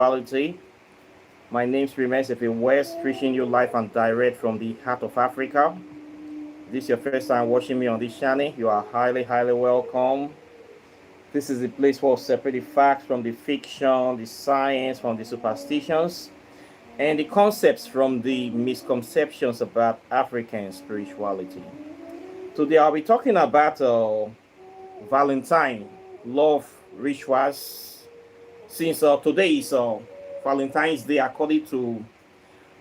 Spirituality. My name is Remains West, reaching you live and direct from the heart of Africa. This is your first time watching me on this channel. You are highly welcome. This is the place where we separate the facts from the fiction, the science from the superstitions, and the concepts from the misconceptions about African spirituality. Today I'll be talking about Valentine, love rituals, since today is Valentine's Day according to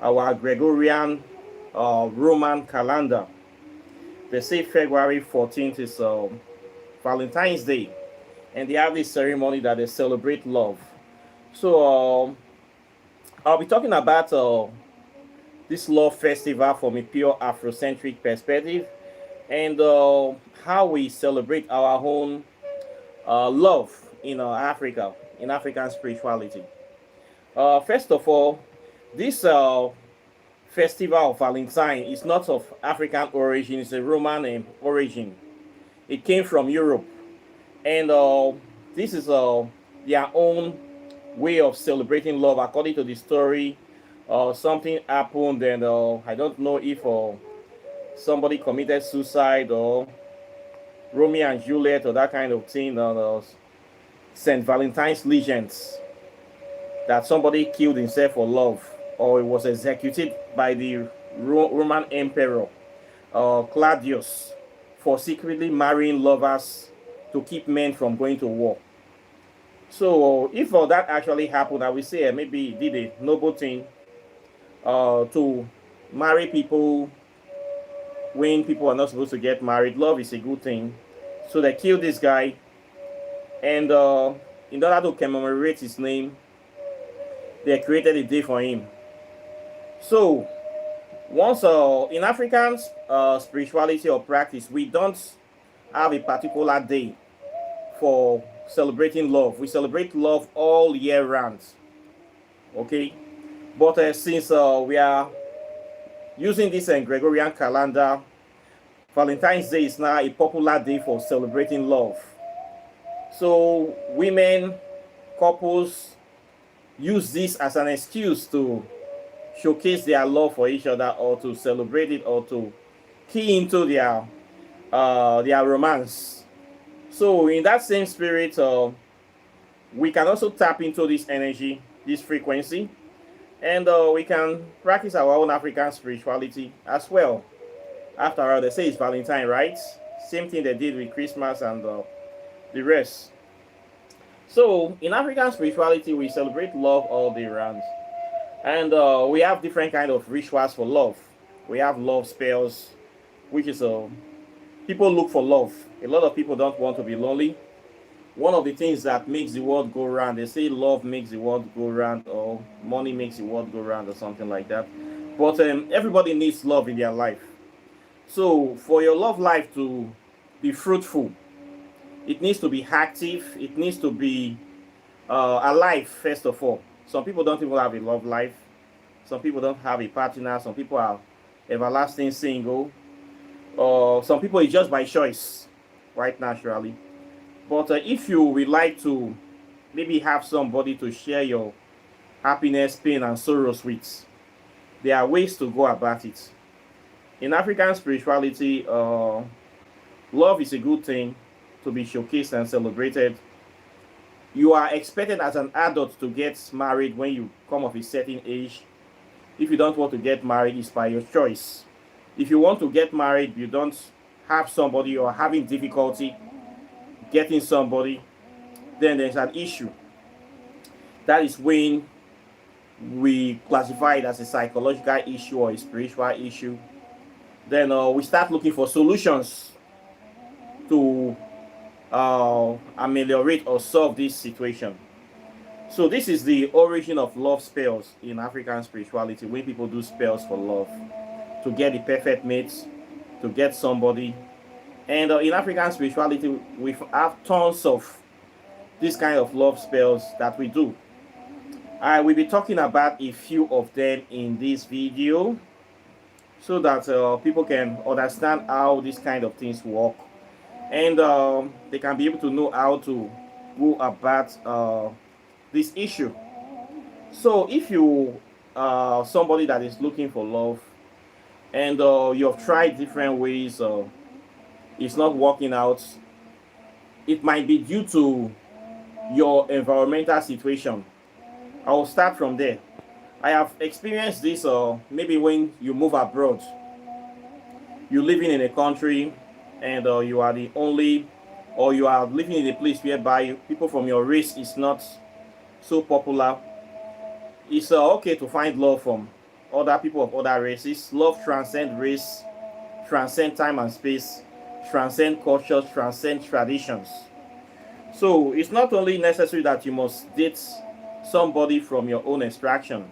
our Gregorian Roman calendar. They say February 14th is Valentine's Day, and they have this ceremony that they celebrate love. So I'll be talking about this love festival from a pure Afrocentric perspective, and how we celebrate our own love in Africa, in African spirituality. First of all, this festival of Valentine is not of African origin, it's a Roman origin. It came from Europe, and this is their own way of celebrating love according to the story. Something happened, and I don't know if somebody committed suicide or Romeo and Juliet or that kind of thing. St. Valentine's legends that somebody killed himself for love, or he was executed by the Roman Emperor Claudius for secretly marrying lovers to keep men from going to war. So if that actually happened, I would say maybe he did a noble thing to marry people when people are not supposed to get married. Love is a good thing. So they killed this guy, and in order to commemorate his name, they created a day for him. So once in African spirituality or practice, we don't have a particular day for celebrating love. We celebrate love all year round. Okay, but since we are using this Gregorian calendar, Valentine's Day is now a popular day for celebrating love. So women, couples use this as an excuse to showcase their love for each other, or to celebrate it, or to key into their romance. So in that same spirit, we can also tap into this energy, this frequency, and we can practice our own African spirituality as well. After all, they say it's Valentine, right? Same thing they did with Christmas and the rest. So in African spirituality, we celebrate love all day round, and we have different kind of rituals for love. We have love spells, which is people look for love. A lot of people don't want to be lonely. One of the things that makes the world go round, they say love makes the world go round, or money makes the world go round, or something like that. But everybody needs love in their life. So for your love life to be fruitful, it needs to be active. It needs to be alive, first of all. Some people don't even have a love life. Some people don't have a partner. Some people are everlasting single. Some people it's just by choice, right, naturally. But if you would like to maybe have somebody to share your happiness, pain, and sorrows with, there are ways to go about it. In African spirituality, love is a good thing to be showcased and celebrated. You are expected as an adult to get married when you come of a certain age. If you don't want to get married, it's by your choice. If you want to get married, you don't have somebody, or having difficulty getting somebody, then there's an issue. That is when we classify it as a psychological issue or a spiritual issue. Then we start looking for solutions to ameliorate or solve this situation. So this is the origin of love spells in African spirituality, when people do spells for love, to get the perfect mate, to get somebody. And in African spirituality, we have tons of this kind of love spells that we do. I will be talking about a few of them in this video, so that people can understand how these kind of things work, and they can be able to know how to go about this issue. So if you are somebody that is looking for love, and you have tried different ways, it's not working out, it might be due to your environmental situation. I will start from there. I have experienced this, maybe when you move abroad, you're living in a country, and you are the only, or you are living in a place whereby people from your race is not so popular. It's okay to find love from other people of other races. Love transcends race, transcend time and space, transcend cultures, transcend traditions. So it's not only necessary that you must date somebody from your own extraction.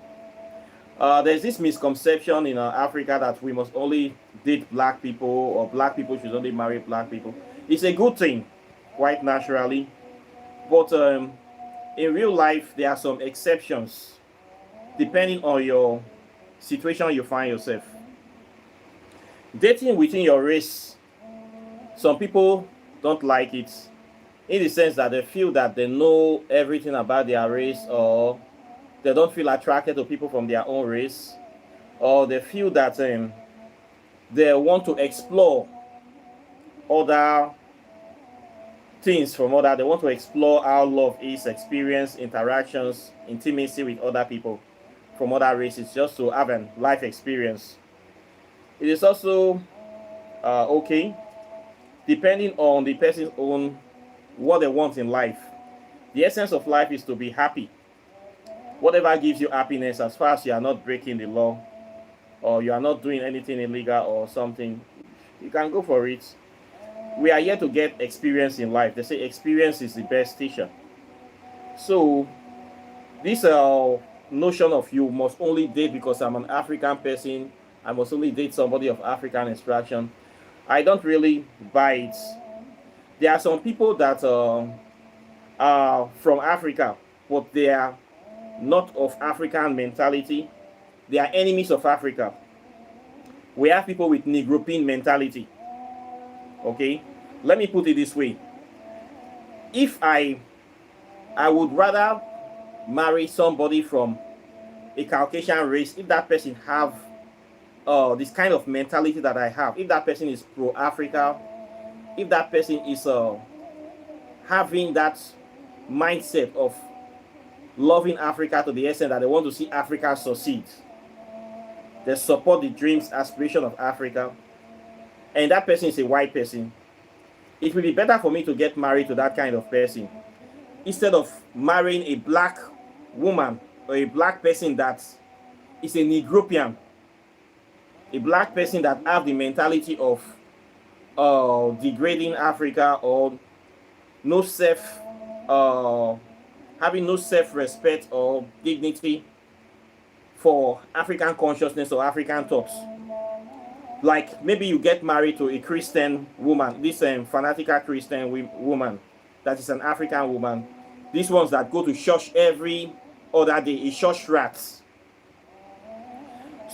There's this misconception in Africa that we must only date black people, or black people should only marry black people. It's a good thing, quite naturally, but in real life there are some exceptions depending on your situation you find yourself. Dating within your race, some people don't like it, in the sense that they feel that they know everything about their race, or they don't feel attracted to people from their own race, or they feel that they want to explore other things from other. They want to explore how love is, experience interactions, intimacy with other people from other races, just to have a life experience. It is also okay, depending on the person's own what they want in life. The essence of life is to be happy. Whatever gives you happiness, as far as you are not breaking the law, or you are not doing anything illegal or something, you can go for it. We are here to get experience in life. They say experience is the best teacher. So this notion of you must only date because I'm an African person, I must only date somebody of African extraction, I don't really buy it. There are some people that are from Africa, but they are not of African mentality. They are enemies of Africa. We have people with Negropean mentality. Okay, let me put it this way: if I would rather marry somebody from a Caucasian race if that person have this kind of mentality that I have. If that person is pro-Africa, if that person is having that mindset of loving Africa to the extent that they want to see Africa succeed, they support the dreams, aspiration of Africa, and that person is a white person, it will be better for me to get married to that kind of person instead of marrying a black woman or a black person that is a Negropean, a black person that have the mentality of degrading Africa, or no self, having no self-respect or dignity for African consciousness or African thoughts. Like maybe you get married to a Christian woman, this fanatical Christian woman that is an African woman. These ones that go to church every other day, is church rats.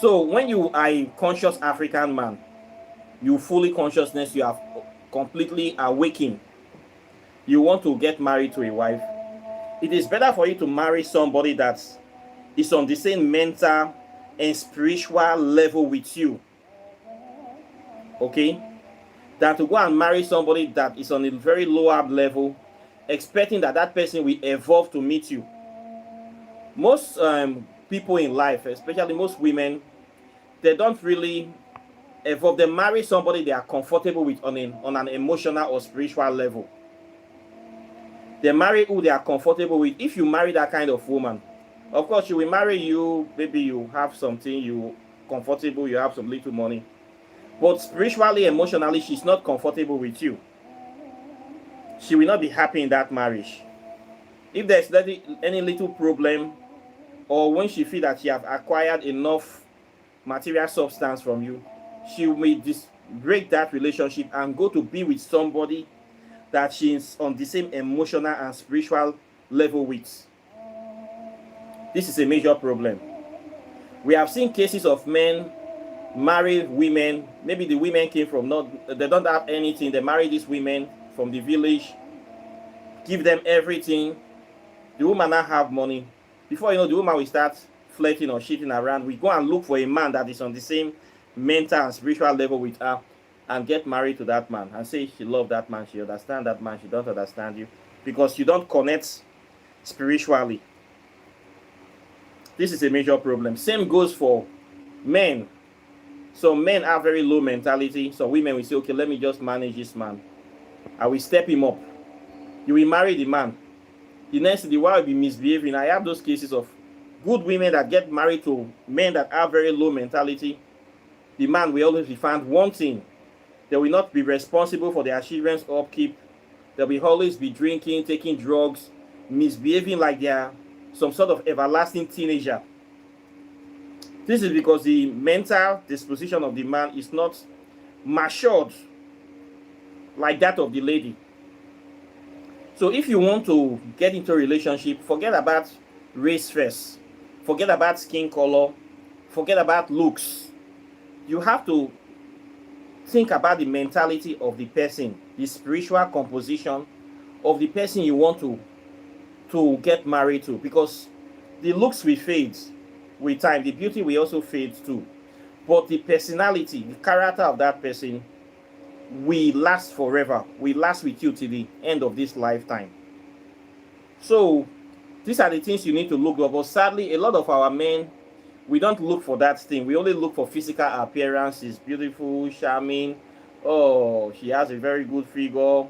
So when you are a conscious African man, you fully consciousness, you are completely awakened, you want to get married to a wife, it is better for you to marry somebody that is on the same mental and spiritual level with you, okay, than to go and marry somebody that is on a very lower level, expecting that that person will evolve to meet you. Most people in life, especially most women, they don't really evolve. They marry somebody they are comfortable with on an emotional or spiritual level. They marry who they are comfortable with. If you marry that kind of woman, of course she will marry you, maybe you have something, you comfortable, you have some little money, but spiritually, emotionally, she's not comfortable with you. She will not be happy in that marriage. If there's any little problem, or when she feels that she has acquired enough material substance from you, she may break that relationship and go to be with somebody that she's on the same emotional and spiritual level with. This is a major problem. We have seen cases of men marry women, maybe the women came from they don't have anything, they marry these women from the village, give them everything, the woman now have money, Before you know, the woman will start flirting or cheating around. We go and look for a man that is on the same mental and spiritual level with her and get married to that man and say she love that man, she understand that man, she don't understand you because you don't connect spiritually. This is a major problem. Same goes for men. Some men have very low mentality. Some women will say, okay, let me just manage this man. I will step him up. You will marry the man. The next, the wife will be misbehaving. I have those cases of good women that get married to men that have very low mentality. The man will always be found wanting. They will not be responsible for their children's upkeep. They will always be drinking, taking drugs, misbehaving like they are some sort of everlasting teenager. This is because the mental disposition of the man is not matured like that of the lady. So if you want to get into a relationship, forget about race first. Forget about skin color. Forget about looks. You have to think about the mentality of the person, the spiritual composition of the person you want to get married to, because the looks will fade with time, the beauty will also fade too, but the personality, the character of that person will last forever, will last with you till the end of this lifetime. So these are the things you need to look for. But sadly, a lot of our men, we don't look for that thing. We only look for physical appearance. She's beautiful, charming, oh, she has a very good figure,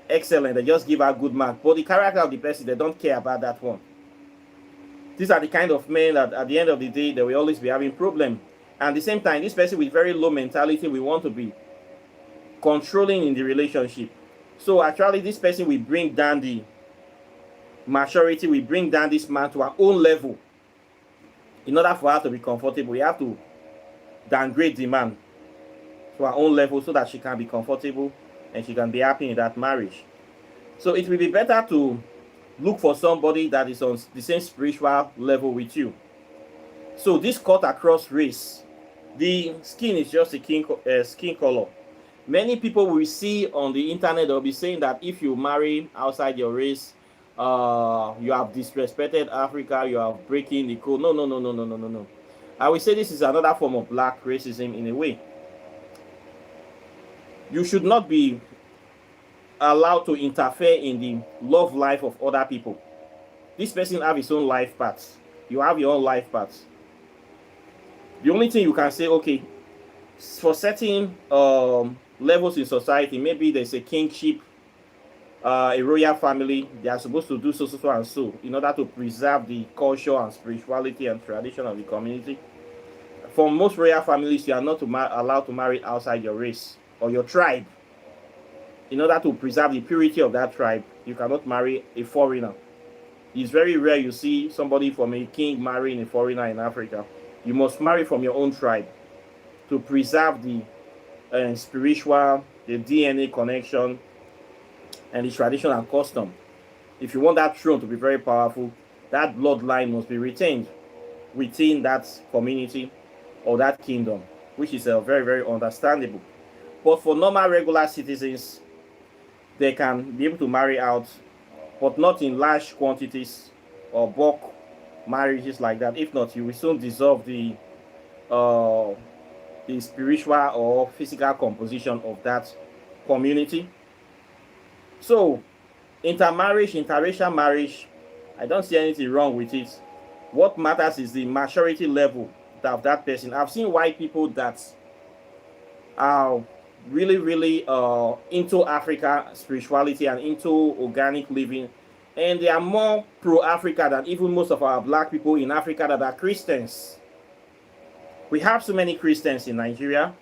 excellent, they just give her good mark, but the character of the person, they don't care about that one. These are the kind of men that at the end of the day, they will always be having problem. And at the same time, this person with very low mentality will want to be controlling in the relationship. So actually, this person will bring down the maturity, will bring down this man to our own level. In order for her to be comfortable, we have to downgrade the man to our own level so that she can be comfortable and she can be happy in that marriage. So it will be better to look for somebody that is on the same spiritual level with you. So this cut across race, the skin is just a skin color. Many people will see on the internet, they'll be saying that if you marry outside your race, you have disrespected Africa, you are breaking the code. No. I will say this is another form of black racism in a way. You should not be allowed to interfere in the love life of other people. This person have his own life path. You have your own life path. The only thing you can say, okay, for certain levels in society, maybe there's a kingship, a royal family, they are supposed to do so and so in order to preserve the culture and spirituality and tradition of the community. For most royal families, you are not allowed to marry outside your race or your tribe. In order to preserve the purity of that tribe, you cannot marry a foreigner. It's very rare you see somebody from a king marrying a foreigner in Africa. You must marry from your own tribe to preserve the spiritual, the DNA connection, and the tradition and custom. If you want that throne to be very powerful, that bloodline must be retained within that community or that kingdom, which is very, very understandable. But for normal, regular citizens, they can be able to marry out, but not in large quantities or bulk marriages like that. If not, you will soon dissolve the spiritual or physical composition of that community. So, intermarriage, interracial marriage, I don't see anything wrong with it. What matters is the maturity level of that person. I've seen white people that are really into Africa spirituality and into organic living, and they are more pro-Africa than even most of our black people in Africa that are Christians. We have so many Christians in Nigeria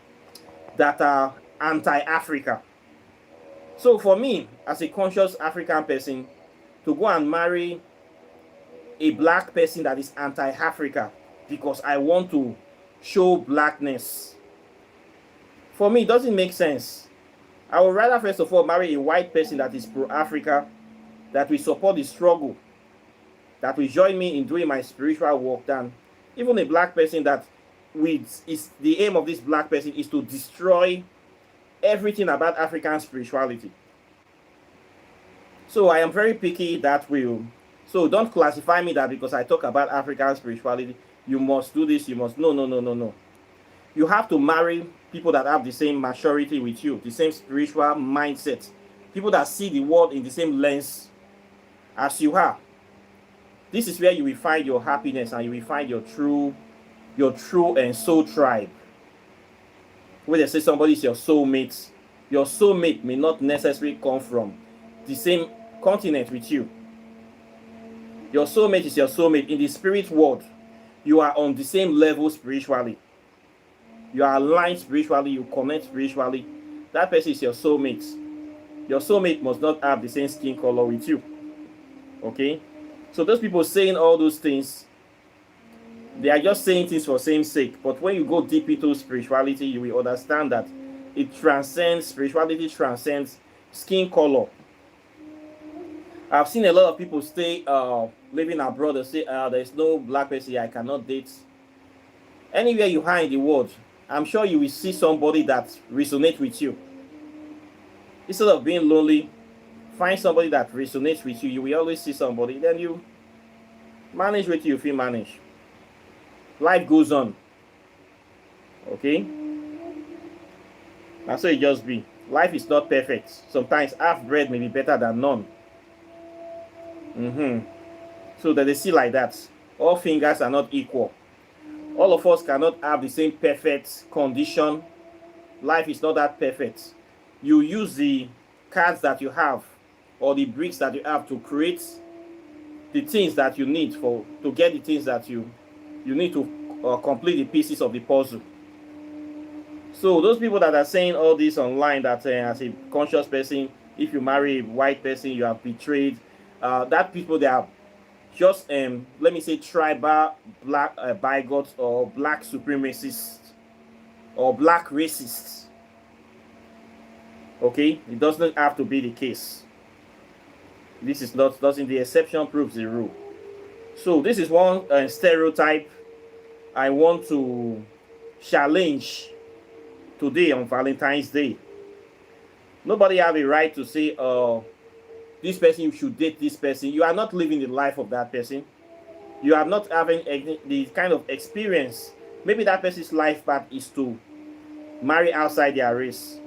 that are anti-Africa. So for me, as a conscious African person, to go and marry a black person that is anti-Africa because I want to show blackness, for me, it doesn't make sense. I would rather, first of all, marry a white person that is pro-Africa, that will support the struggle, that will join me in doing my spiritual work, than even a black person that is the aim of this black person is to destroy everything about African spirituality. So I am very picky that will. So don't classify me that because I talk about African spirituality, you must do this, you must. No. You have to marry people that have the same maturity with you, the same spiritual mindset, people that see the world in the same lens as you are. This is where you will find your happiness and you will find your true and soul tribe. Where they say somebody is your soulmate may not necessarily come from the same continent with you. Your soulmate is your soulmate. In the spirit world, you are on the same level spiritually. You are aligned spiritually, you connect spiritually. That person is your soulmate. Your soulmate must not have the same skin color with you. Okay? So those people saying all those things, they are just saying things for same sake. But when you go deep into spirituality, you will understand that spirituality transcends skin color. I've seen a lot of people stay living abroad and say, there's no black person I cannot date. Anywhere you are in the world, I'm sure you will see somebody that resonates with you. Instead of being lonely, find somebody that resonates with you. You will always see somebody. Then you manage with you if you manage. Life goes on. Okay? And so it just be. Life is not perfect. Sometimes half bread may be better than none. So that they see like that. All fingers are not equal. All of us cannot have the same perfect condition. Life is not that perfect. You use the cards that you have or the bricks that you have to create the things that you need to get the things that you need to complete the pieces of the puzzle. So those people that are saying all this online that as a conscious person, if you marry a white person, you have betrayed. That people, they are just let me say tribal black bigots or black supremacists or black racists. Okay, it doesn't have to be the case. This is not, doesn't, the exception proves the rule. So this is one stereotype I want to challenge today on Valentine's Day. Nobody have a right to say, this person, you should date this person. You are not living the life of that person. You are not having the kind of experience. Maybe that person's life path is to marry outside their race.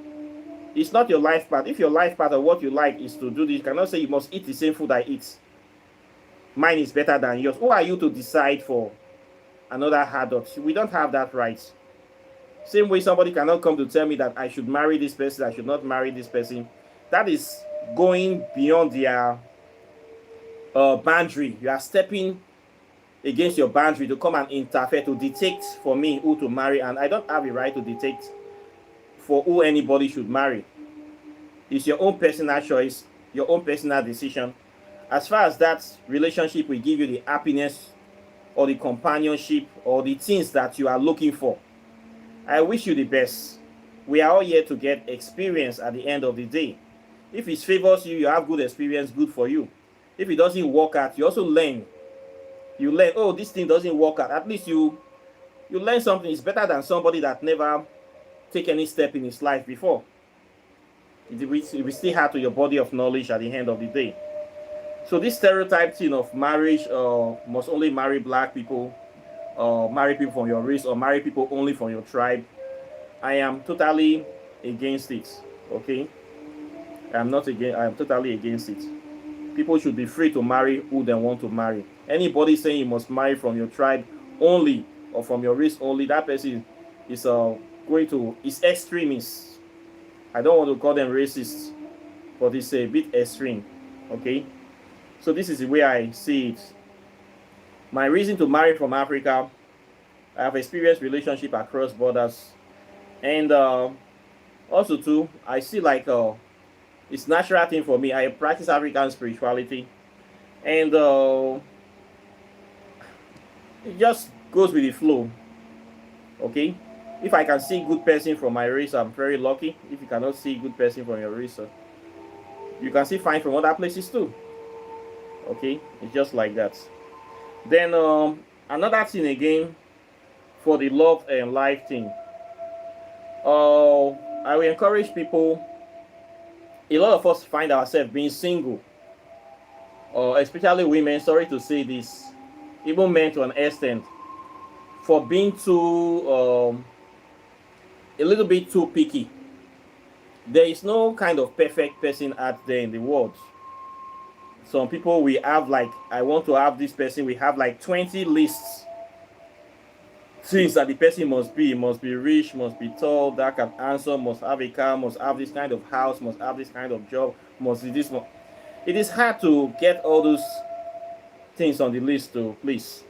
It's not your life path. If your life path or what you like is to do this, you cannot say you must eat the same food I eat. Mine is better than yours. Who are you to decide for another adult? We don't have that right. Same way somebody cannot come to tell me that I should marry this person, I should not marry this person. That is going beyond their boundary. You are stepping against your boundary to come and interfere, to dictate for me who to marry, and I don't have a right to dictate for who anybody should marry. It's your own personal choice, your own personal decision. As far as that relationship will give you the happiness or the companionship or the things that you are looking for, I wish you the best. We are all here to get experience at the end of the day. If it favors you, you have good experience, good for you. If it doesn't work out, you also learn. You learn, oh, this thing doesn't work out. At least you learn something. It's better than somebody that never take any step in his life before. It will still add to your body of knowledge at the end of the day. So this stereotype thing of marriage, must only marry black people, marry people from your race, or marry people only from your tribe, I am totally against it. Okay, I am totally against it. People should be free to marry who they want to marry. Anybody saying you must marry from your tribe only or from your race only, that person is is extremist. I don't want to call them racist, but it's a bit extreme. Okay, so this is the way I see it. My reason to marry from Africa, I have experienced relationship across borders, and also too, I see like it's natural thing for me. I practice African spirituality, and it just goes with the flow. Okay, if I can see good person from my race, I'm very lucky. If you cannot see good person from your race, you can see fine from other places too. Okay, it's just like that. Then another thing again, for the love and life thing, I will encourage people. A lot of us find ourselves being single. or especially women, sorry to say this, even men to an extent, for being too a little bit too picky. There is no kind of perfect person out there in the world. Some people we have like, I want to have this person, we have like 20 lists things that the person must be. Must be rich, must be tall, dark and handsome, must have a car, must have this kind of house, must have this kind of job, must be this. It is hard to get all those things on the list to please.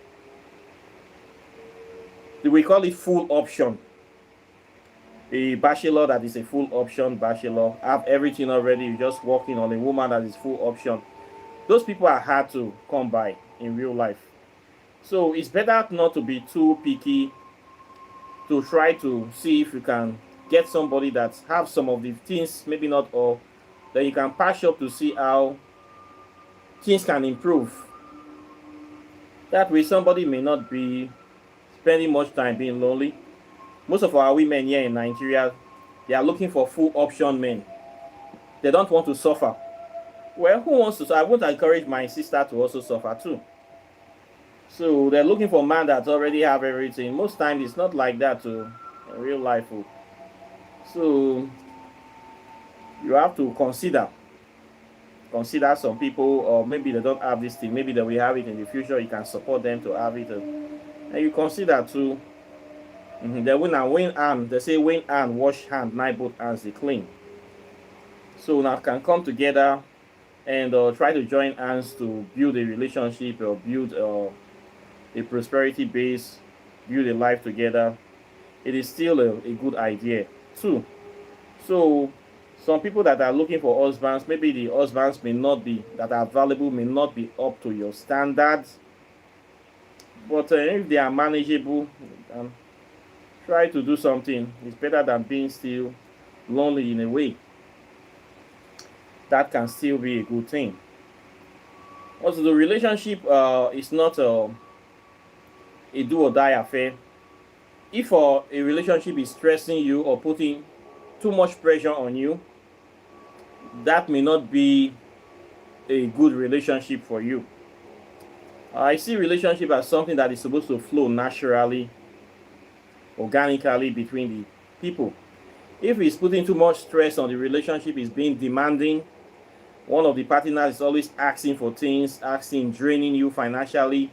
We call it full option. A bachelor that is a full option bachelor, have everything already, you're just working on a woman that is full option. Those people are hard to come by in real life. So it's better not to be too picky, to try to see if you can get somebody that have some of the things, maybe not all, that you can patch up to see how things can improve. That way somebody may not be spending much time being lonely. Most of our women here in Nigeria, they are looking for full option men. They don't want to suffer. Well, who wants to? So I won't encourage my sister to also suffer too. So they're looking for man that already have everything. Most times it's not like that in real life. So you have to consider some people, or maybe they don't have this thing, maybe they will have it in the future. You can support them to have it, and you consider too. Then when hand, they say when hand wash hand, now both hands they clean. So now can come together and try to join hands to build a relationship or build a prosperity base, build a life together. It is still a good idea too. So some people that are looking for husbands, maybe the husbands may not be, that are available may not be up to your standards, but if they are manageable, try to do something. It's better than being still lonely in a way. That can still be a good thing. Also, the relationship is not a do or die affair. If a relationship is stressing you or putting too much pressure on you, that may not be a good relationship for you. I see relationship as something that is supposed to flow naturally, organically between the people. If it's putting too much stress on the relationship, is being demanding, one of the partners is always asking for things, draining you financially,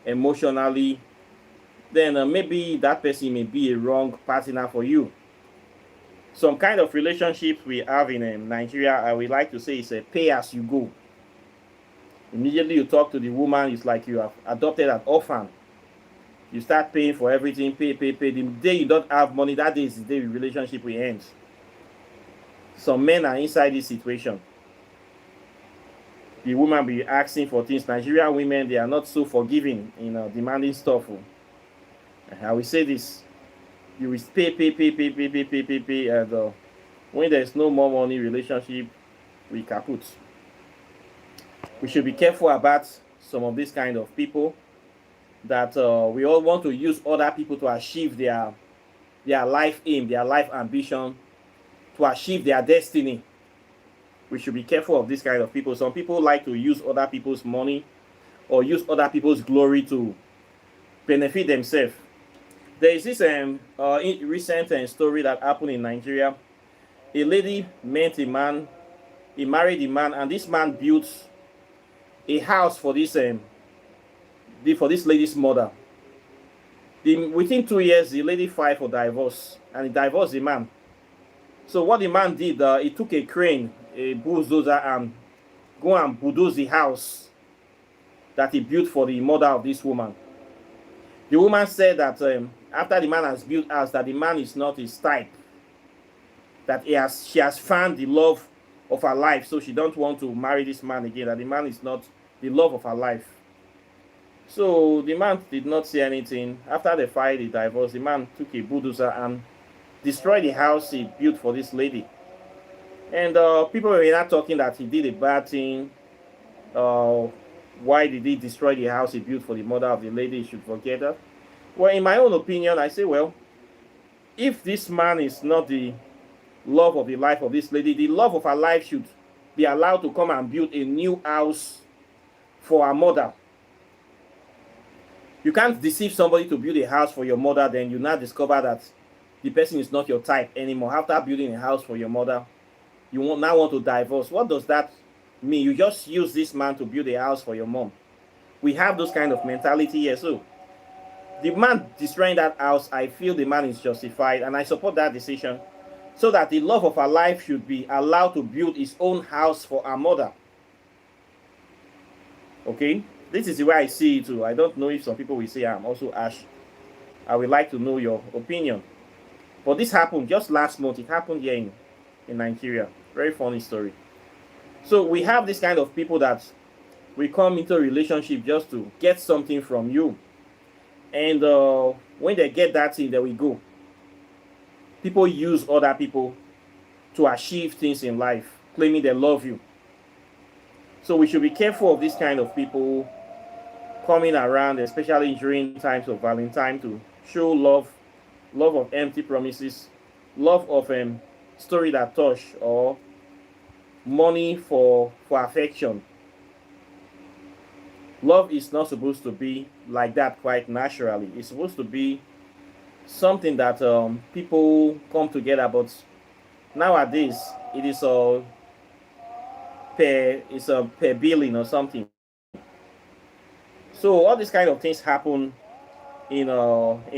emotionally, then maybe that person may be a wrong partner for you. Some kind of relationships we have in Nigeria, I would like to say, is a pay as you go. Immediately you talk to the woman, it's like you have adopted an orphan. You start paying for everything, pay. The day you don't have money, that day is the day the relationship will end. Some men are inside this situation. The woman will be asking for things. Nigerian women, they are not so forgiving in demanding stuff. I will say this. You will pay, and when there's no more money, relationship will kaput. We should be careful about some of these kind of people that we all want to use other people to achieve their life aim, their life ambition, to achieve their destiny. We should be careful of this kind of people. Some people like to use other people's money or use other people's glory to benefit themselves. There is this recent story that happened in Nigeria. A lady met a man, he married a man, and this man built a house for this lady's mother. Within 2 years, the lady filed for divorce, and he divorced the man. So what the man did, he took a crane, a bulldozer, and go and bulldoze the house that he built for the mother of this woman. The woman said that after the man has built house, that the man is not his type, that she has found the love of her life, so she don't want to marry this man again, that the man is not the love of her life. So the man did not say anything. After they filed the divorce, the man took a bulldozer and destroyed the house he built for this lady. And people were not talking that he did a bad thing. Why did he destroy the house he built for the mother of the lady? He should forget her. Well, in my own opinion, I say, well, if this man is not the love of the life of this lady, the love of her life should be allowed to come and build a new house for our mother. You can't deceive somebody to build a house for your mother, then you now discover that the person is not your type anymore. After building a house for your mother, you now want to divorce. What does that mean? You just use this man to build a house for your mom. We have those kind of mentality here. So the man destroying that house, I feel the man is justified, and I support that decision, so that the love of her life should be allowed to build his own house for her mother. Okay, this is the way I see it too. I don't know if some people will say I'm also harsh. I would like to know your opinion. But this happened just last month. It happened here in Nigeria. Very funny story. So we have this kind of people that we come into a relationship just to get something from you. And when they get that thing, there we go. People use other people to achieve things in life, claiming they love you. So we should be careful of this kind of people coming around, especially during times of Valentine, to show love of empty promises, love of story that touch, or money for affection. Love is not supposed to be like that quite naturally. It's supposed to be something that people come together, but nowadays it is a per billing or something. So all these kind of things happen in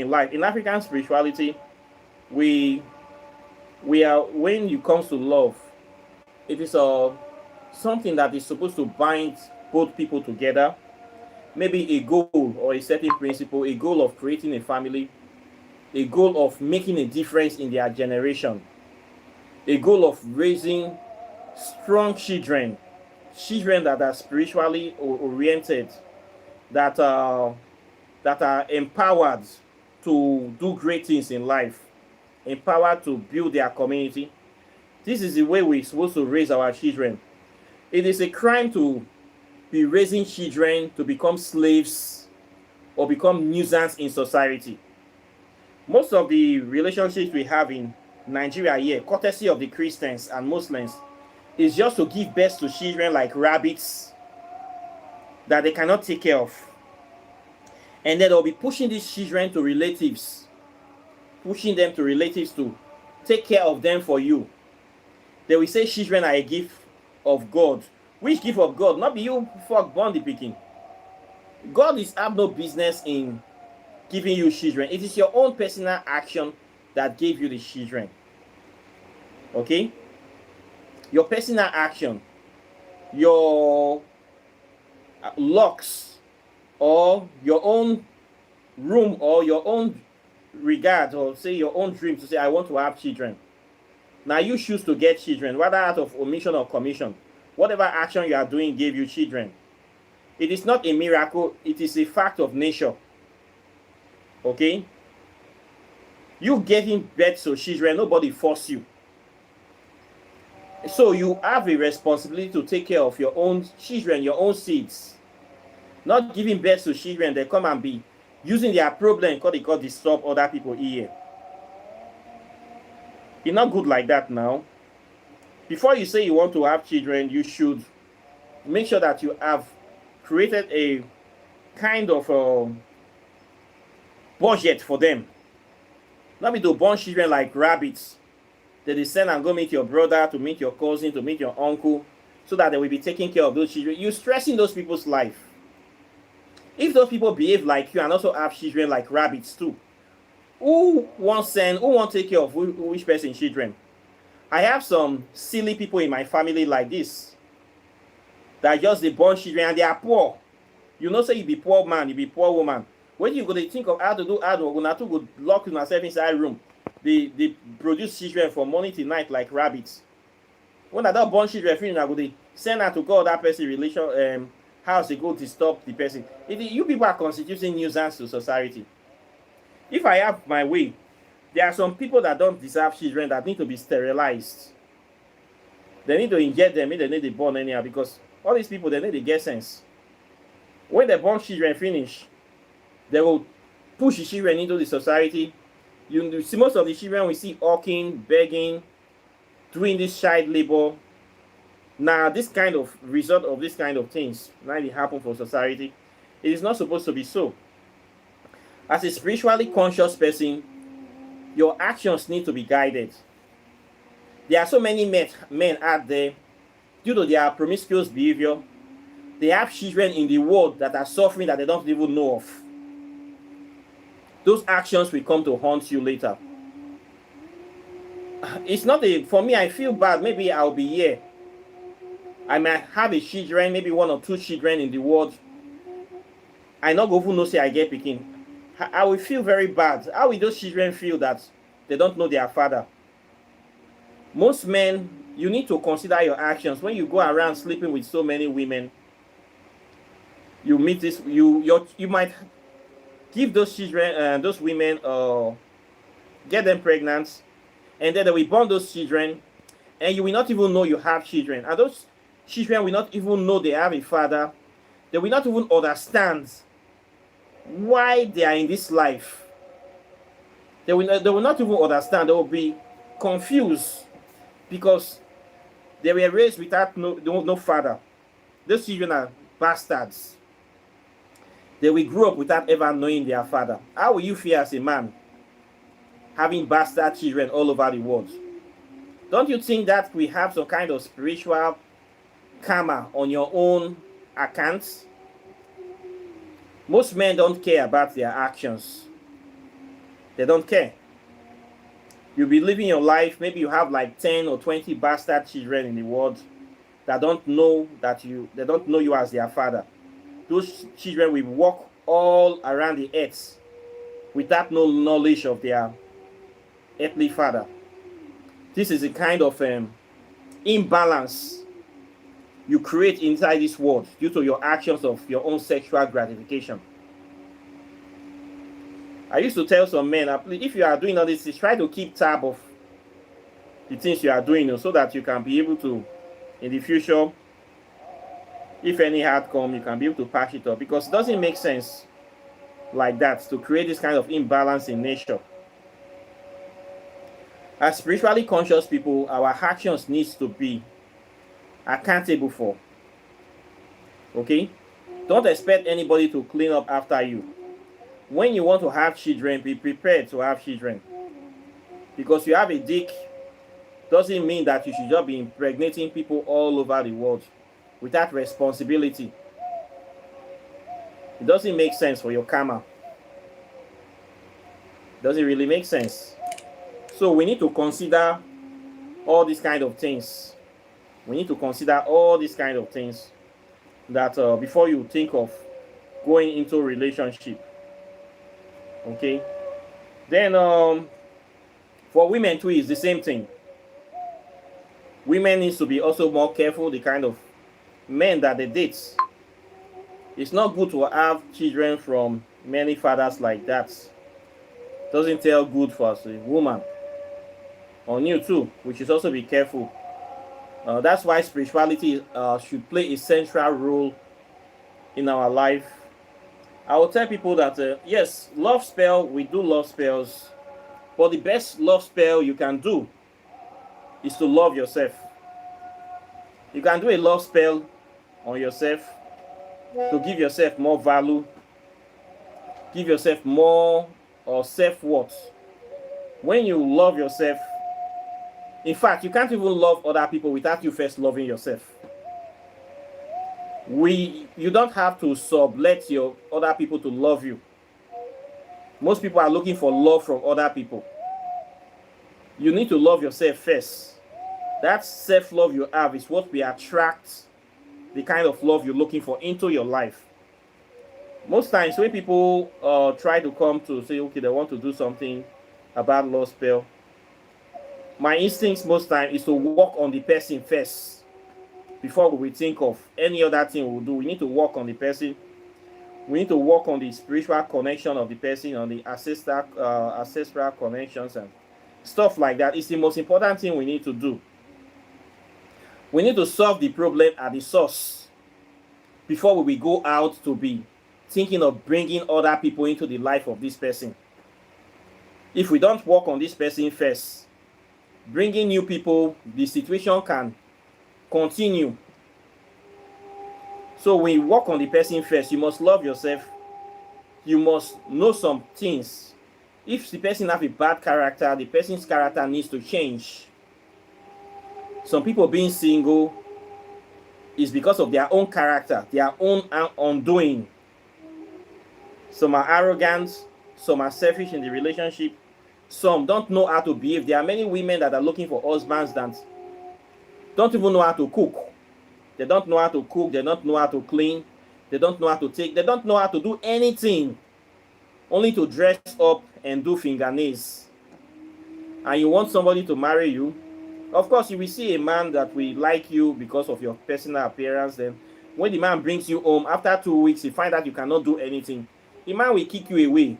life. In African spirituality, we are, when it comes to love, it is something that is supposed to bind both people together. Maybe a goal or a certain principle, a goal of creating a family, a goal of making a difference in their generation, a goal of raising strong children that are spiritually oriented, that are empowered to do great things in life, empowered to build their community. This is the way we're supposed to raise our children. It is a crime to be raising children to become slaves or become nuisance in society. Most of the relationships we have in Nigeria here, courtesy of the Christians and Muslims, is just to give birth to children like rabbits that they cannot take care of. And then they'll be pushing these children to relatives, pushing them to relatives to take care of them for you. They will say children are a gift of God. Which gift of God? Not be you fuck born the picking. God is have no business in giving you children. It is your own personal action that gave you the children. Okay? Your personal action, your locks, or your own room, or your own regard, or say your own dream to say, I want to have children. Now you choose to get children, whether out of omission or commission. Whatever action you are doing gave you children. It is not a miracle, it is a fact of nature. Okay? You giving birth to children, nobody forced you. So you have a responsibility to take care of your own children, your own seeds. Not giving birth to children, they come and be using their problem because they got disturb other people here. It's not good like that now. Before you say you want to have children, you should make sure that you have created a kind of budget for them. Not be to born children like rabbits. That they send and go meet your brother, to meet your cousin, to meet your uncle, so that they will be taking care of those children. You're stressing those people's life. If those people behave like you and also have children like rabbits too, who won't take care of which person's children? I have some silly people in my family like this that just they born children and they are poor. You know, say you be poor man, you be poor woman. When you go to think of how to do hard work, you go lock yourself inside room. They produce children from morning to night like rabbits. When I don't born children, I go they send her to go that person relation house, they go disturb the person. You people are constituting nuisance to society. If I have my way, there are some people that don't deserve children that need to be sterilized. They need to inject them, they need to born anyhow, because all these people, they need to get sense. When they born children finish, they will push the children into the society. You see most of the children we see hawking, begging, doing this child labor. Now, this kind of result of this kind of things, now it happen for society, it is not supposed to be so. As a spiritually conscious person, your actions need to be guided. There are so many men out there, due to their promiscuous behavior, they have children in the world that are suffering that they don't even know of. Those actions will come to haunt you later. It's not for me, I feel bad. Maybe I'll be here. I might have a children, maybe 1 or 2 children in the world. I not go even know say I get picking. I will feel very bad. How will those children feel that they don't know their father? Most men, you need to consider your actions. When you go around sleeping with so many women, you meet this, you might give those children, those women, get them pregnant, and then they will born those children, and you will not even know you have children. And those children will not even know they have a father. They will not even understand why they are in this life. They will not even understand. They will be confused because they were raised without no father. Those children are bastards. They will grow up without ever knowing their father. How will you feel as a man having bastard children all over the world? Don't you think that we have some kind of spiritual karma on your own account? Most men don't care about their actions. They don't care. You'll be living your life, maybe you have like 10 or 20 bastard children in the world that don't know they don't know you as their father. Those children will walk all around the earth without no knowledge of their earthly father. This is a kind of imbalance you create inside this world due to your actions of your own sexual gratification. I used to tell some men, if you are doing all this, try to keep tab of the things you are doing, so that you can be able to, in the future, if any hard come, you can be able to patch it up, because it doesn't make sense like that to create this kind of imbalance in nature. As spiritually conscious people, our actions needs to be accountable for. Okay? Don't expect anybody to clean up after you. When you want to have children, be prepared to have children. Because you have a dick doesn't mean that you should just be impregnating people all over the world without responsibility. It doesn't make sense for your karma. Doesn't really make sense. So we need to consider all these kind of things. We need to consider all these kind of things that before you think of going into a relationship. Okay? Then for women too, is the same thing. Women needs to be also more careful the kind of men that they date. It's not good to have children from many fathers like that. Doesn't tell good for us, a woman. On you too, we should also be careful. That's why spirituality should play a central role in our life. I will tell people that yes, love spell, we do love spells, but the best love spell you can do is to love yourself. You can do a love spell on yourself to give yourself more value, give yourself more self-worth. When you love yourself, in fact, you can't even love other people without you first loving yourself. You don't have to sublet your other people to love you. Most people are looking for love from other people. You need to love yourself first. That self-love you have is what will attract the kind of love you're looking for into your life. Most times when people try to come to say, okay, they want to do something about love spell, my instincts most times is to work on the person first before we think of any other thing we'll do. We need to work on the person. We need to work on the spiritual connection of the person, on the ancestral connections and stuff like that. It's the most important thing we need to do. We need to solve the problem at the source before we go out to be thinking of bringing other people into the life of this person. If we don't work on this person first, bringing new people, the situation can continue. So when you work on the person first, you must love yourself. You must know some things. If the person have a bad character, the person's character needs to change. Some people being single is because of their own character, their own undoing. Some are arrogant, some are selfish in the relationship, some don't know how to behave. There are many women that are looking for husbands that don't even know how to cook. They don't know how to cook, they don't know how to clean, they don't know how to take, they don't know how to do anything, only to dress up and do fingernails. And you want somebody to marry you. Of course, you will see a man that will like you because of your personal appearance. Then when the man brings you home, after 2 weeks, he finds out you cannot do anything. The man will kick you away.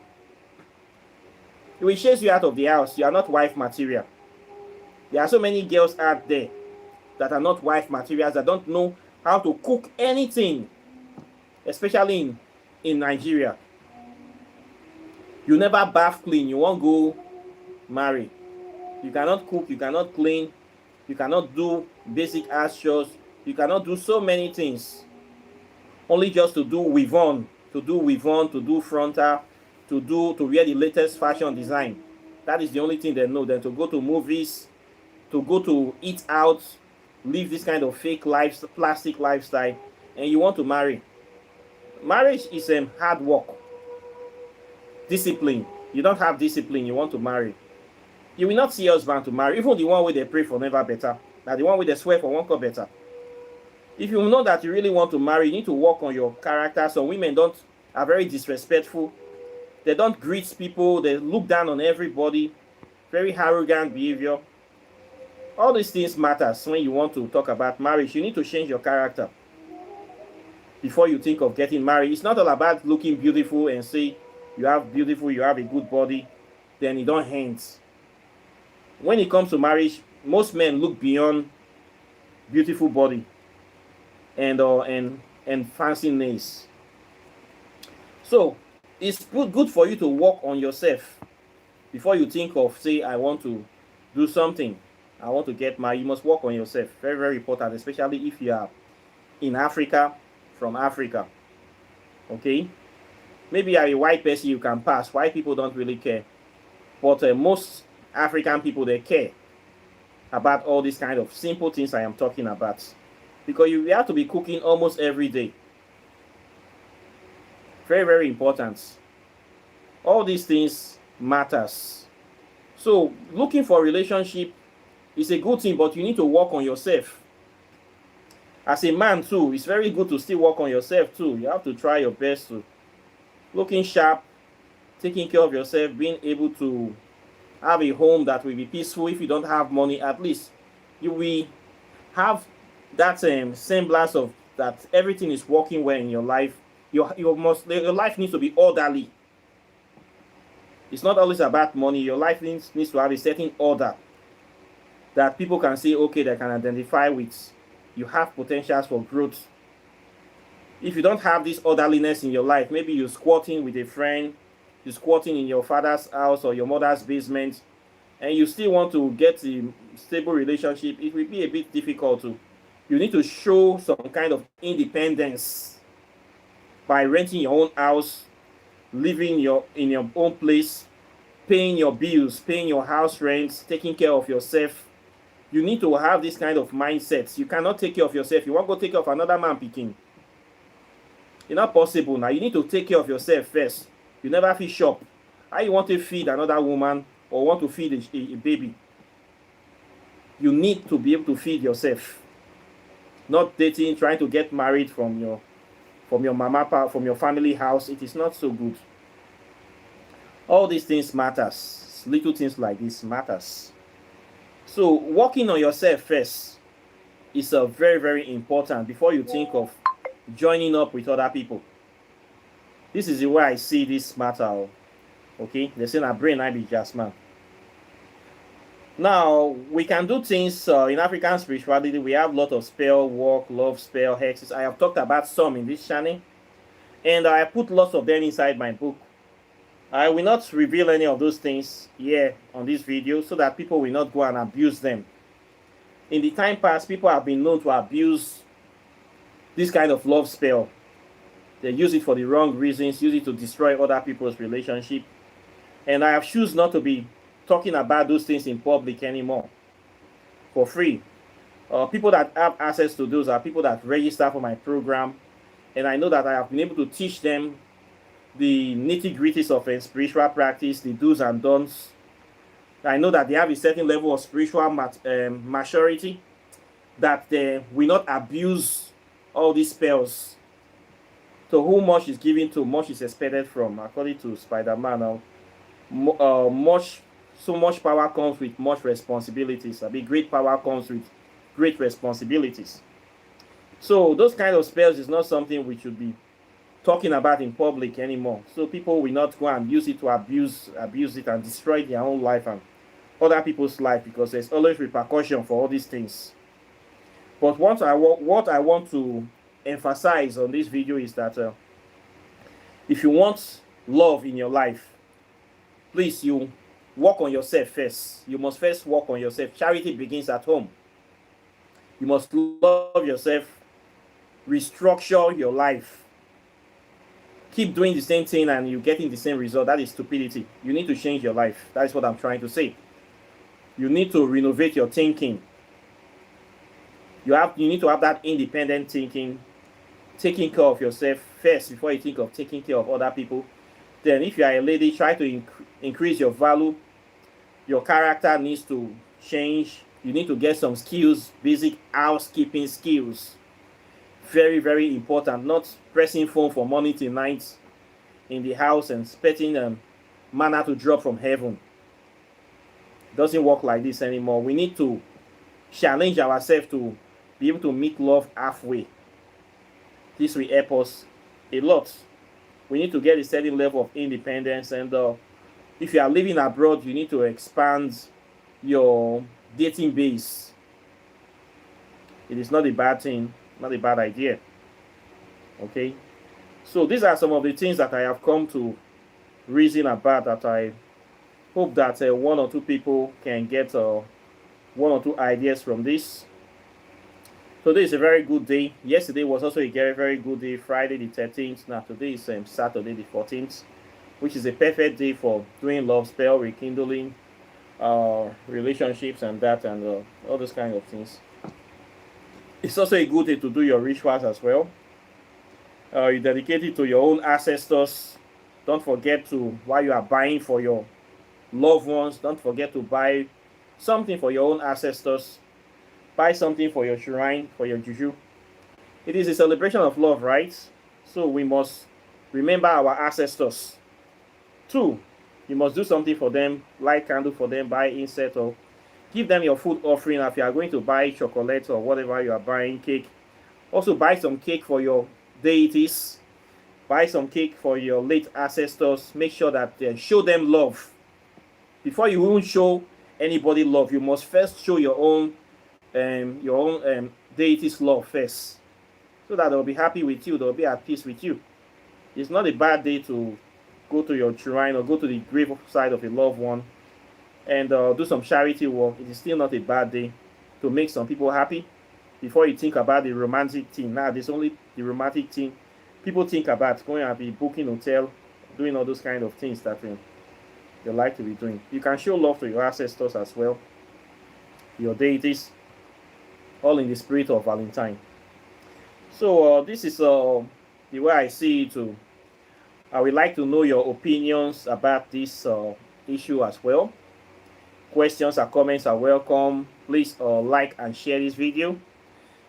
He will chase you out of the house. You are not wife material. There are so many girls out there that are not wife materials, that don't know how to cook anything, especially in Nigeria. You never bath clean, you won't go marry. You cannot cook, you cannot clean, you cannot do basic house chores, you cannot do so many things. Only just to do weave on, to do frontal, to wear the latest fashion design. That is the only thing they know. Then to go to movies, to go to eat out, live this kind of fake life, plastic lifestyle, and you want to marry. Marriage is hard work. Discipline. You don't have discipline, you want to marry. You will not see husband to marry. Even the one where they pray for never better. Now the one where they swear for one cup better. If you know that you really want to marry, you need to work on your character. Some women are very disrespectful. They don't greet people. They look down on everybody. Very arrogant behavior. All these things matters when you want to talk about marriage. You need to change your character before you think of getting married. It's not all about looking beautiful and say you have a good body, then it don't end. When it comes to marriage, most men look beyond beautiful body and fancy nails. So it's good for you to work on yourself before you think of, say, I want to do something, I want to get married. You must work on yourself. Very, very important, especially if you are in Africa, from Africa. Okay? Maybe you are a white person, you can pass. White people don't really care. But most African people, they care about all these kind of simple things I am talking about. Because you have to be cooking almost every day. Very, very important. All these things matters. So looking for a relationship is a good thing, but you need to work on yourself. As a man too, it's very good to still work on yourself too. You have to try your best to looking sharp, taking care of yourself, being able to have a home that will be peaceful. If you don't have money, at least you will have that semblance of that everything is working well in your life. Your life needs to be orderly. It's not always about money. Your life needs to have a certain order that people can say, okay, they can identify with. You have potentials for growth. If you don't have this orderliness in your life, maybe you're squatting with a friend, you're squatting in your father's house or your mother's basement, and you still want to get a stable relationship, it will be a bit difficult to. You need to show some kind of independence by renting your own house, living in your own place, paying your bills, paying your house rent, taking care of yourself. You need to have this kind of mindset. You cannot take care of yourself. You want to go take care of another man picking. It's not possible now. You need to take care of yourself first. You never feed shop. How you want to feed another woman or want to feed a baby? You need to be able to feed yourself. Not dating, trying to get married from your mama, from your family house. It is not so good. All these things matters. Little things like this matters. So working on yourself first is very, very important before you think of joining up with other people. This is the way I see this matter. Okay, they say that brain I be just man. Now we can do things in African spirituality. We have a lot of spell work, love spell, hexes. I have talked about some in this channel, and I put lots of them inside my book. I will not reveal any of those things here on this video so that people will not go and abuse them. In the time past, people have been known to abuse this kind of love spell. They use it for the wrong reasons, use it to destroy other people's relationship. And I have chosen not to be talking about those things in public anymore for free. People that have access to those are people that register for my program. And I know that I have been able to teach them the nitty-gritties of a spiritual practice, the do's and don'ts. I know that they have a certain level of spiritual maturity, that they will not abuse all these spells. To whom much is given, to much is expected from, according to Spider-Man. So much power comes with much responsibilities. Great power comes with great responsibilities. So those kind of spells is not something we should be talking about in public anymore. So people will not go and use it to abuse it and destroy their own life and other people's life, because there's always repercussion for all these things. But what I want to emphasize on this video is that if you want love in your life, please, you work on yourself first. You must first work on yourself. Charity begins at home. You must love yourself, restructure your life. Keep doing the same thing and you're getting the same result. That is stupidity. You need to change your life. That is what I'm trying to say. You need to renovate your thinking. You need to have that independent thinking, taking care of yourself first before you think of taking care of other people. Then if you are a lady, try to increase your value. Your character needs to change. You need to get some skills, basic housekeeping skills. Very, very important. Not pressing phone for morning till night in the house and expecting manna to drop from heaven. It doesn't work like this anymore. We need to challenge ourselves to be able to meet love halfway. This will help us a lot. We need to get a certain level of independence, and if you are living abroad, you need to expand your dating base. It is not a bad thing, not a bad idea. Okay, so these are some of the things that I have come to reason about, that I hope that one or two people can get one or two ideas from this. Today is a very good day. Yesterday was also a very, very good day, Friday the 13th. Now today is Saturday the 14th, which is a perfect day for doing love spell, rekindling relationships and that, and all those kind of things. It's also a good day to do your rituals as well. You dedicate it to your own ancestors. Don't forget to, while you are buying for your loved ones, don't forget to buy something for your own ancestors. Buy something for your shrine, for your juju. It is a celebration of love, right? So we must remember our ancestors. 2, you must do something for them, light candle for them, buy incense, or give them your food offering. If you are going to buy chocolate or whatever you are buying, cake, also buy some cake for your deities. Buy some cake for your late ancestors. Make sure that show them love. Before you even show anybody love, you must first show your own deity's love first, so that they'll be happy with you, they'll be at peace with you. It's not a bad day to go to your shrine or go to the grave side of a loved one and do some charity work. It is still not a bad day to make some people happy. Before you think about the romantic thing, now there's only the romantic thing people think about, going and be booking hotel, doing all those kind of things that they like to be doing. You can show love to your ancestors as well, your deities, all in the spirit of Valentine. So this is the way I see it too. I would like to know your opinions about this issue as well. Questions or comments are welcome. Please like and share this video,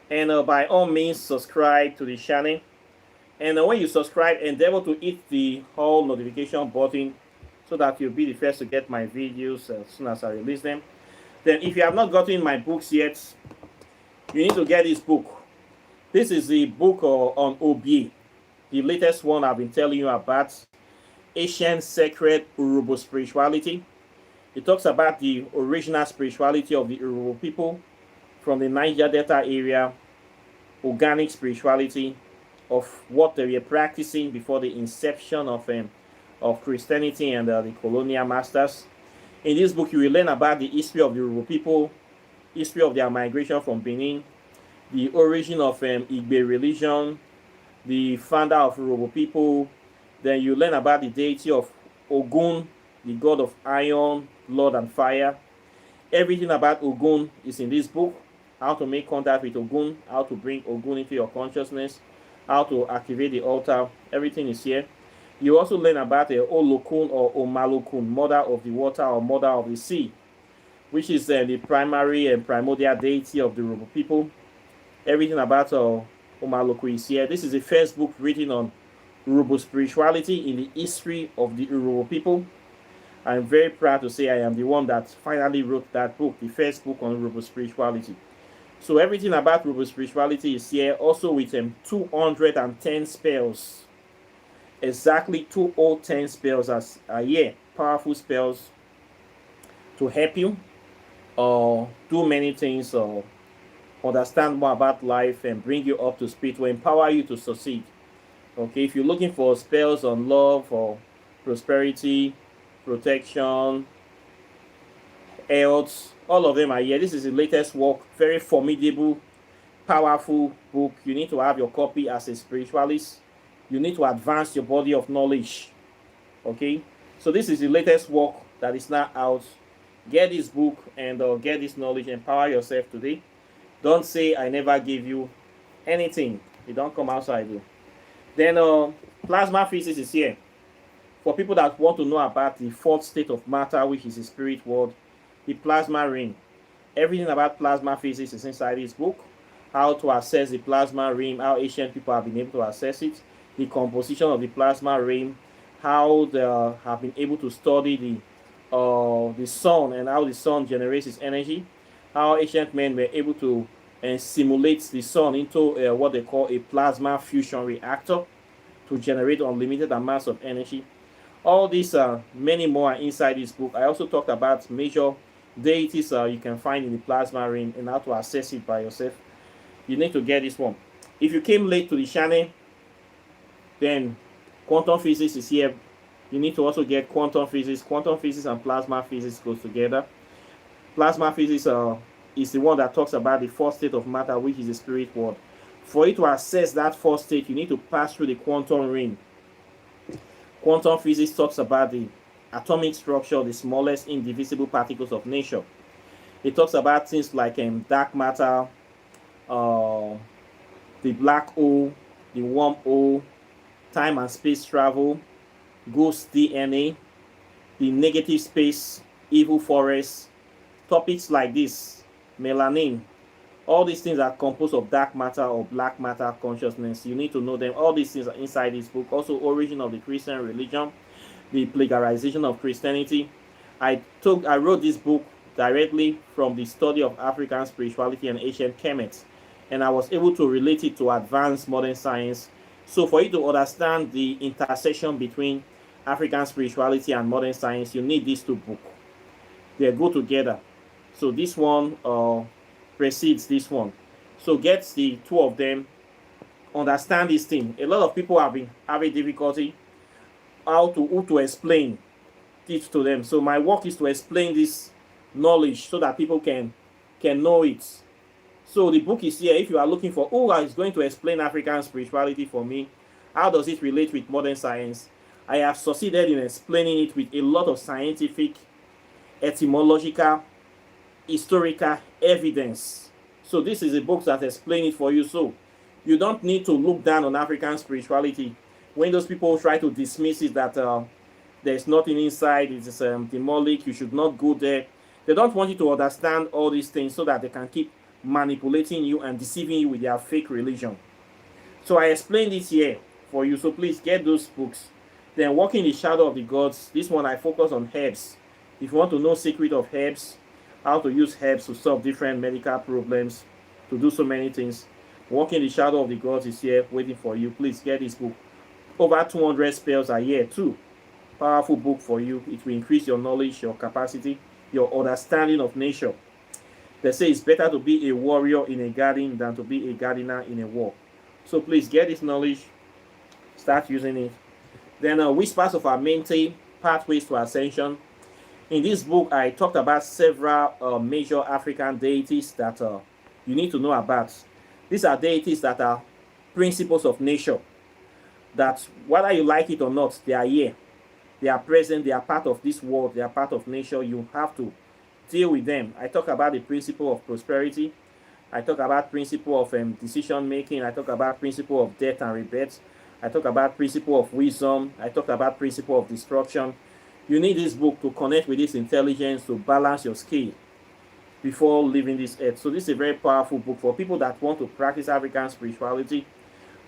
and by all means subscribe to the channel. And when you subscribe, endeavor to hit the whole notification button so that you'll be the first to get my videos as soon as I release them. Then if you have not gotten my books yet, you need to get this book. This is the book on Obi, the latest one I've been telling you about, Ancient Sacred Urobo Spirituality. It talks about the original spirituality of the Urobo people from the Niger Delta area, organic spirituality of what they were practicing before the inception of Christianity and the colonial masters. In this book, you will learn about the history of the Urobo people, history of their migration from Benin, the origin of Igbe religion, the founder of Urhobo people. Then you learn about the deity of Ogun, the god of iron, blood, and fire. Everything about Ogun is in this book. How to make contact with Ogun, how to bring Ogun into your consciousness, how to activate the altar. Everything is here. You also learn about Olokun or Omalokun, mother of the water or mother of the sea, which is the primary and primordial deity of the Urhobo people. Everything about Omalokun is here. This is the first book written on Urhobo spirituality in the history of the Urhobo people. I'm very proud to say I am the one that finally wrote that book, the first book on Urhobo spirituality. So everything about Urhobo spirituality is here, also with 210 spells. Exactly 210 spells as a year, powerful spells to help you do many things, or understand more about life and bring you up to speed, to empower you to succeed. Okay, if you're looking for spells on love or prosperity, protection, health, all of them are here. This is the latest work, very formidable, powerful book. You need to have your copy as a spiritualist. You need to advance your body of knowledge. Okay, so this is the latest work that is now out. Get this book and get this knowledge. Empower yourself today. Don't say I never gave you anything. You don't come outside you. Then plasma physics is here. For people that want to know about the fourth state of matter, which is the spirit world, the plasma ring. Everything about plasma physics is inside this book. How to access the plasma ring, how ancient people have been able to access it, the composition of the plasma ring, how they have been able to study the sun and how the sun generates its energy, how ancient men were able to simulate the sun into what they call a plasma fusion reactor to generate unlimited amounts of energy. All these many more are inside this book. I also talked about major deities you can find in the plasma ring and how to access it by yourself. You need to get this one. If you came late to the channel, then quantum physics is here. You need to also get quantum physics. Quantum physics and plasma physics goes together. Plasma physics is the one that talks about the fourth state of matter, which is the spirit world. For you to access that fourth state, you need to pass through the quantum ring. Quantum physics talks about the atomic structure, the smallest indivisible particles of nature. It talks about things like dark matter, the black hole, the wormhole, time and space travel, ghost DNA, the negative space, evil forest, topics like this, melanin. All these things are composed of dark matter or black matter consciousness. You need to know them. All these things are inside this book. Also, origin of the Christian religion, the plagiarization of Christianity. I wrote this book directly from the study of African spirituality and ancient chemists, and I was able to relate it to advanced modern science. So for you to understand the intersection between African spirituality and modern science, you need these two books. They go together. So this one precedes this one. So get the two of them, understand this thing. A lot of people have been having difficulty how to explain it to them. So my work is to explain this knowledge so that people can know it. So the book is here. If you are looking for who is going to explain African spirituality for me, how does it relate with modern science, I have succeeded in explaining it with a lot of scientific, etymological, historical evidence. So this is a book that explains it for you. So you don't need to look down on African spirituality. When those people try to dismiss it that there's nothing inside, it's demonic, you should not go there. They don't want you to understand all these things so that they can keep manipulating you and deceiving you with their fake religion. So I explained it here for you. So please get those books. Then Walking in the Shadow of the Gods. This one I focus on herbs. If you want to know secret of herbs, how to use herbs to solve different medical problems, to do so many things, Walking in the Shadow of the Gods is here waiting for you. Please get this book. Over 200 spells a year too. Powerful book for you. It will increase your knowledge, your capacity, your understanding of nature. They say it's better to be a warrior in a garden than to be a gardener in a war. So please get this knowledge, start using it. Then Whispers of Our Mente, Pathways to Ascension. In this book, I talked about several major African deities that you need to know about. These are deities that are principles of nature, that whether you like it or not, they are here. They are present, they are part of this world, they are part of nature. You have to deal with them. I talk about the principle of prosperity. I talk about principle of decision making. I talk about principle of death and rebirth. I talk about principle of wisdom. I talk about principle of destruction. You need this book to connect with this intelligence, to balance your scale before leaving this earth. So this is a very powerful book for people that want to practice African spirituality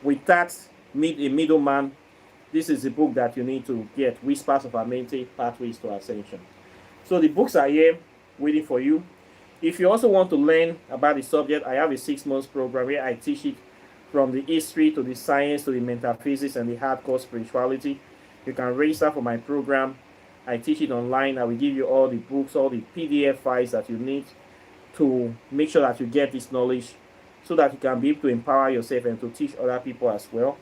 without a middleman. This is the book that you need to get, Whispers of Amente, Pathways to Ascension. So the books are here waiting for you. If you also want to learn about the subject, I have a 6-month program where I teach it from the history to the science to the metaphysics and the hardcore spirituality. You can register for my program. I teach it online. I will give you all the books, all the PDF files that you need to make sure that you get this knowledge so that you can be able to empower yourself and to teach other people as well.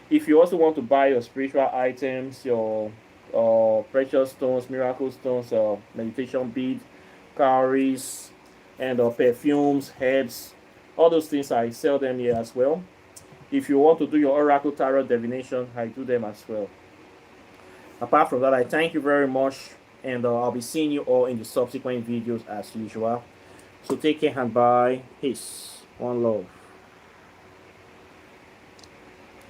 If you also want to buy your spiritual items, your precious stones, miracle stones, meditation beads, cowries, and perfumes, herbs, all those things, I sell them here as well. If you want to do your oracle tarot divination, I do them as well. Apart from that, I thank you very much, and I'll be seeing you all in the subsequent videos as usual. So take care and bye. Peace. One love.